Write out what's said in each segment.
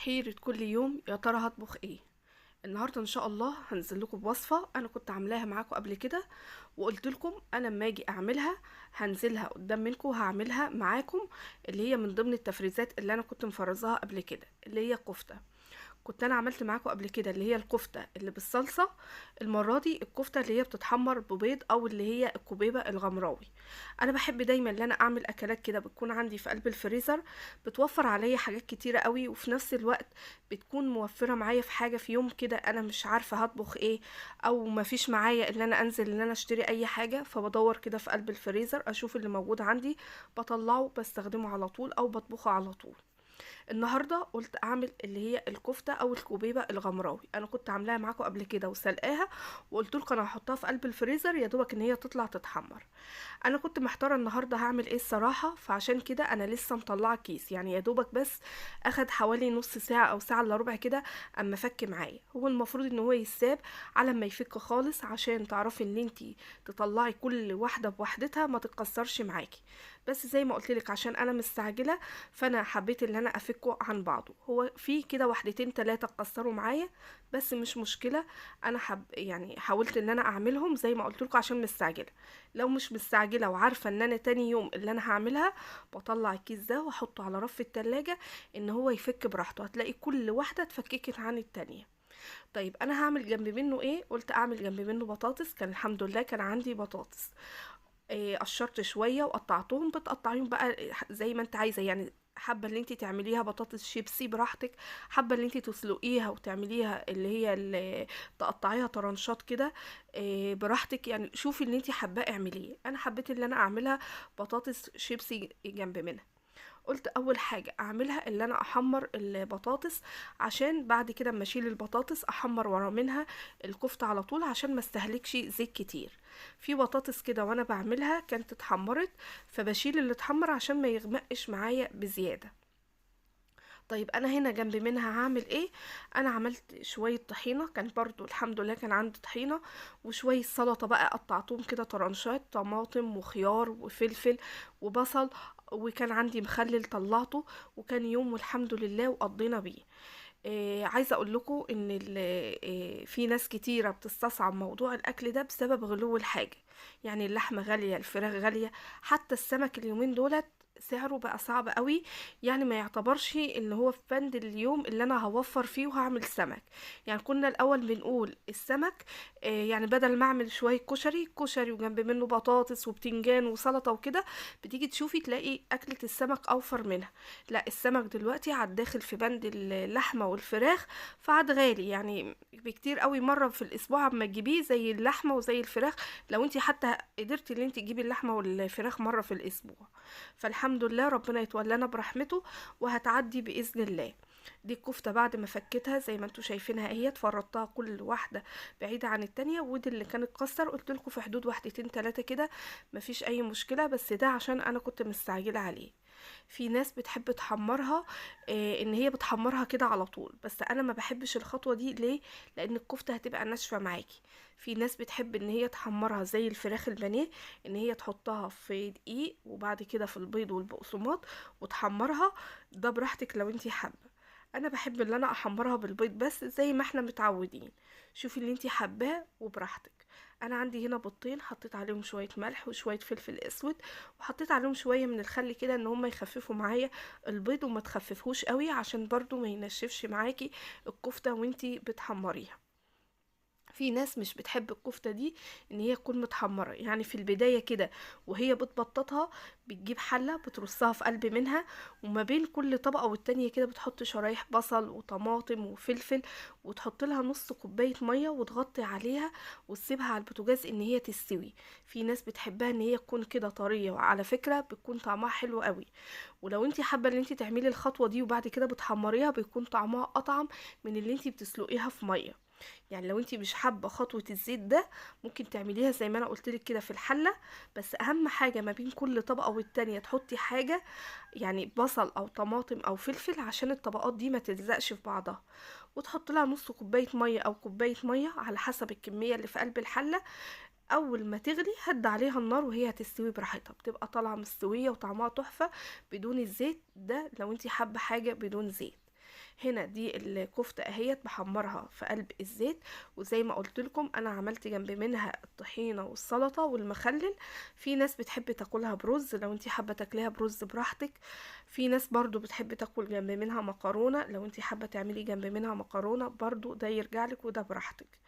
حيرة كل يوم يا ترى هطبخ ايه؟ النهارده ان شاء الله هنزل لكم بوصفه انا كنت عاملاها معاكم قبل كده، وقلت لكم انا لما اجي اعملها هنزلها قدام منكم وهعملها معاكم، اللي هي من ضمن التفريزات اللي انا كنت مفرزاها قبل كده، اللي هي كفته. كنت انا عملت معاكم قبل كده اللي هي الكفته اللي بالصلصه. المره دي الكفته اللي هي بتتحمر ببيض او اللي هي الكبيبه الغمراوي. انا بحب دايما ان انا اعمل اكلات كده بتكون عندي في قلب الفريزر، بتوفر عليا حاجات كتيره قوي، وفي نفس الوقت بتكون موفره معايا في حاجه في يوم كده انا مش عارفه هطبخ ايه، او مفيش معايا ان انا انزل ان انا اشتري اي حاجه، فبدور كده في قلب الفريزر اشوف اللي موجود عندي، بطلعه بستخدمه على طول او بطبخه على طول. النهارده قلت اعمل اللي هي الكفته او الكوبيبه الغمراوي. انا كنت عاملاها معاكم قبل كده وسلقاها، وقلت لكم انا هحطها في قلب الفريزر يا دوبك ان هي تطلع تتحمر. انا كنت محتاره النهارده هعمل ايه الصراحه، فعشان كده انا لسه مطلعه كيس، يعني يا دوبك بس اخد حوالي نص ساعه او ساعه الا ربع كده اما فك معايا. هو المفروض ان هو يساب على ما يفك خالص عشان تعرفي ان انتي تطلعي كل واحده بوحدتها ما تتكسرش معاكي. بس زي ما قلت لك عشان انا مستعجله، فانا حبيت ان انا افكه عن بعضه. هو في كده واحدتين تلاتة اتكسروا معايا، بس مش مشكله. انا يعني حاولت ان انا اعملهم زي ما قلت لكم عشان مستعجله. لو مش مستعجله وعارفه ان انا تاني يوم اللي انا هعملها، بطلع الكيس ده واحطه على رف التلاجة ان هو يفك براحته، هتلاقي كل واحده اتفككت عن التانية. طيب انا هعمل جنب منه ايه؟ قلت اعمل جنب منه بطاطس. كان الحمد لله كان عندي بطاطس، قشرت شويه وقطعتهم. بتقطعيهم بقى زي ما انت عايزه، يعني حابه اللي انت تعمليها بطاطس شيبسي براحتك، حابه اللي انت تسلقيها وتعمليها اللي هي اللي تقطعيها طرنشات كده، براحتك. يعني شوفي اللي انت حابه اعمليه. انا حبيت اللي انا اعملها بطاطس شيبسي جنب منها. قلت اول حاجه اعملها اللي انا احمر البطاطس، عشان بعد كده اما اشيل البطاطس احمر ورا منها الكفته على طول عشان ما استهلكش زيت كتير. في بطاطس كده وانا بعملها كانت اتحمرت، فبشيل اللي اتحمر عشان ما يغمقش معايا بزياده. طيب انا هنا جنب منها هعمل ايه؟ انا عملت شويه طحينه، كان برضو الحمد لله كان عندي طحينه، وشويه سلطه بقى قطعتهم كده طرنشات، طماطم وخيار وفلفل وبصل، وكان عندي مخلل طلعته، وكان يوم والحمد لله وقضينا بيه. عايزه اقول لكم ان في ناس كتيره بتستصعب موضوع الاكل ده بسبب غلو الحاجه. يعني اللحمه غاليه، الفراخ غاليه، حتى السمك اليومين دولت سعره بقى صعب قوي. يعني ما يعتبرش ان هو في بند اليوم اللي انا هوفر فيه وهعمل سمك. يعني كنا الاول بنقول السمك، يعني بدل ما اعمل شويه كشري وجنب منه بطاطس وبتنجان وسلطه وكده، بتيجي تشوفي تلاقي اكله السمك اوفر منها. لا، السمك دلوقتي عاد داخل في بند اللحمه والفراخ، فعاد غالي يعني بكتير قوي. مره في الاسبوع اما تجيبيه زي اللحمه وزي الفراخ، لو انت حتى قدرتي ان انت تجيبي اللحمه والفراخ مره في الاسبوع. فالحمد لله ربنا يتولانا برحمته وهتعدي باذن الله. دي الكفته بعد ما فكتها زي ما انتوا شايفينها اهي، اتفرطتها كل واحده بعيده عن التانية. ودي اللي كانت كسر قلت لكم في حدود واحدتين تلاتة كده، مفيش اي مشكله، بس ده عشان انا كنت مستعجله عليه. في ناس بتحب تحمرها، ان هي بتحمرها كده على طول، بس انا ما بحبش الخطوه دي. ليه؟ لان الكفته هتبقى ناشفه معاكي. في ناس بتحب ان هي تحمرها زي الفراخ البانيه، ان هي تحطها في دقيق وبعد كده في البيض والبقسماط وتحمرها. ده براحتك لو انتي حابه. انا بحب ان انا احمرها بالبيض بس زي ما احنا متعودين. شوفي اللي انتي حباه وبراحتك. انا عندي هنا بيضتين، حطيت عليهم شويه ملح وشويه فلفل اسود، وحطيت عليهم شويه من الخل كده ان هم يخففوا معايا البيض، وما تخففهوش قوي عشان برضو ما ينشفش معاكي الكفته وانتي بتحمريها. في ناس مش بتحب الكفتة دي ان هي تكون متحمرة، يعني في البداية كده وهي بتبططها بتجيب حلة بترصها في قلب منها، وما بين كل طبقة والتانية كده بتحط شرايح بصل وطماطم وفلفل، وتحط لها نص كوباية مية وتغطي عليها وتسيبها على البوتاجاز ان هي تستوي. في ناس بتحبها ان هي تكون كده طرية، وعلى فكرة بتكون طعمها حلو قوي. ولو انتي حابة ان انتي تعملي الخطوة دي وبعد كده بتحمريها، بيكون طعمها اطعم من اللي انتي بتسلقيها في مية. يعني لو انتي مش حابه خطوه الزيت ده، ممكن تعمليها زي ما انا قلتلك كده في الحله. بس اهم حاجه ما بين كل طبقه والتانية تحطي حاجه، يعني بصل او طماطم او فلفل، عشان الطبقات دي ما تلزقش في بعضها. وتحط لها نص كوبايه ميه او كوبايه ميه على حسب الكميه اللي في قلب الحله. اول ما تغلي هد عليها النار وهي هتستوي براحتها، بتبقى طالعه مستويه وطعمها تحفه بدون الزيت ده، لو انتي حابه حاجه بدون زيت. هنا دي الكفتة اهيت بحمرها في قلب الزيت، وزي ما قلت لكم انا عملت جنب منها الطحينة والسلطة والمخلل. في ناس بتحب تاكلها برز، لو انتي حابة تاكليها برز براحتك. في ناس برضو بتحب تاكل جنب منها مكرونة، لو انتي حابة تعملي جنب منها مكرونة برضو ده يرجعلك وده براحتك.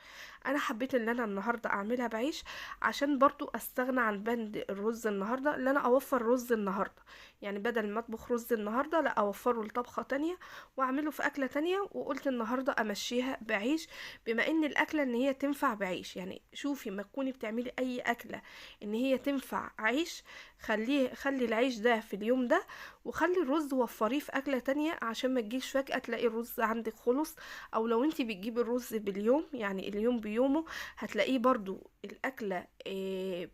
انا حبيت ان انا النهاردة اعملها بعيش عشان برضو استغنى عن بند الرز النهاردة، ان انا اوفر رز النهاردة. يعني بدل ما اطبخ رز النهاردة لا اوفره لطبخة تانية واعمله في اكلة تانية، وقلت النهاردة امشيها بعيش. بما ان الاكلة ان هي تنفع بعيش، يعني شوفي ما تكوني بتعملي اي اكلة ان هي تنفع عيش، خلي العيش ده في اليوم ده، وخلي الرز وفريه في اكلة تانية عشان ما تجيش فجأة تلاقي الرز عندك خلص. او لو انتي بتجيبي الرز باليوم، يعني اليوم بيومه، هتلاقيه برضو الاكلة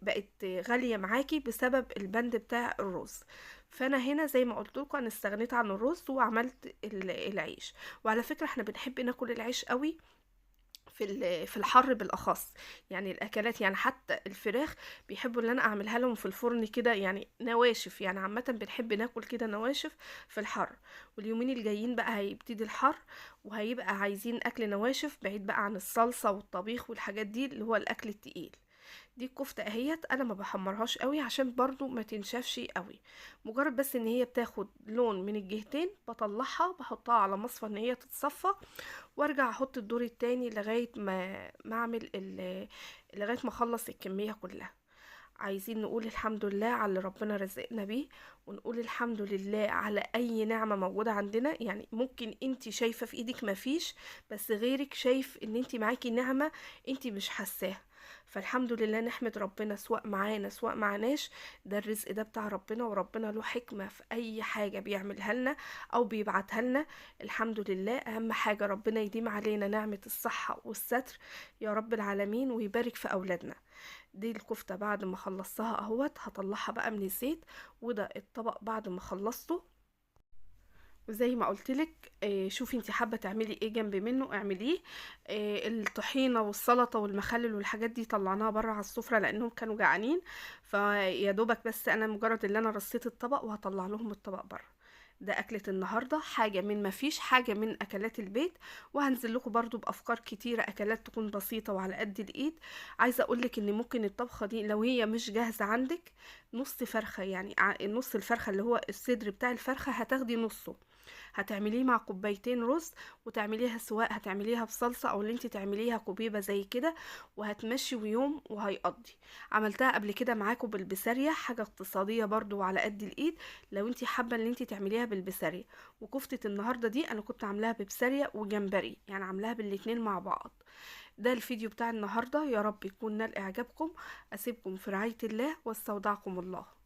بقت غالية معاكي بسبب البند بتاع الرز. فانا هنا زي ما قلت لكم انا استغنيت عن الرز وعملت العيش. وعلى فكرة احنا بنحب ناكل العيش قوي في الحر بالاخص. يعني الاكلات، يعني حتى الفراخ بيحبوا ان انا اعملها لهم في الفرن كده، يعني نواشف، يعني عامه بنحب ناكل كده نواشف في الحر. واليومين الجايين بقى هيبتدي الحر، وهيبقى عايزين اكل نواشف بعيد بقى عن الصلصه والطبيخ والحاجات دي اللي هو الاكل التقيل. دي الكفتة اهيت انا ما بحمرهاش قوي عشان برضو ما تنشفش قوي، مجرد بس ان هي بتاخد لون من الجهتين بطلعها بحطها على مصفى ان هي تتصفى، وارجع احط الدور التاني لغاية ما اعمل لغاية ما اخلص الكمية كلها. عايزين نقول الحمد لله على اللي ربنا رزقنا بيه، ونقول الحمد لله على اي نعمة موجودة عندنا. يعني ممكن انتي شايفة في ايدك مفيش، بس غيرك شايف ان انتي معاكي نعمة انتي مش حاساها. فالحمد لله نحمد ربنا سواء معانا سواء معناش، ده الرزق ده بتاع ربنا، وربنا له حكمة في اي حاجة بيعملها لنا او بيبعتها لنا. الحمد لله، اهم حاجة ربنا يديم علينا نعمة الصحة والستر يا رب العالمين، ويبارك في اولادنا. دي الكفتة بعد ما خلصتها اهوت هطلعها بقى من الزيت، وده الطبق بعد ما خلصته. وزي ما قلتلك شوفي انت حابة تعملي ايه جنب منه اعمليه. الطحينة والسلطة والمخلل والحاجات دي طلعناها بره على السفرة لانهم كانوا جعانين، فيا دوبك بس انا مجرد اللي انا رصيت الطبق وهطلع لهم الطبق بره. ده اكلة النهاردة، حاجة من ما فيش حاجة من اكلات البيت. وهنزل لكم برضو بافكار كتيرة اكلات تكون بسيطة وعلى قد الايد. عايزة اقولك ان ممكن الطبخة دي لو هي مش جاهزة عندك، نص فرخة، يعني نص الفرخة اللي هو الصدر بتاع الفرخة هتاخدي نصه، هتعمليه مع كوبايتين رز، وتعمليها سواء هتعمليها بصلصة او اللي انت تعمليها كوبيبة زي كده، وهتمشي ويوم وهيقضي. عملتها قبل كده معاكم بالبسارية، حاجة اقتصادية برضو وعلى قد الايد لو انت حابة ان انت تعمليها بالبسارية. وكفتة النهاردة دي انا كنت عاملاها ببسارية وجمبري، يعني عاملاها بالاتنين مع بعض. ده الفيديو بتاع النهاردة، يا رب يكون نال اعجابكم. اسيبكم في رعاية الله واستودعكم الله.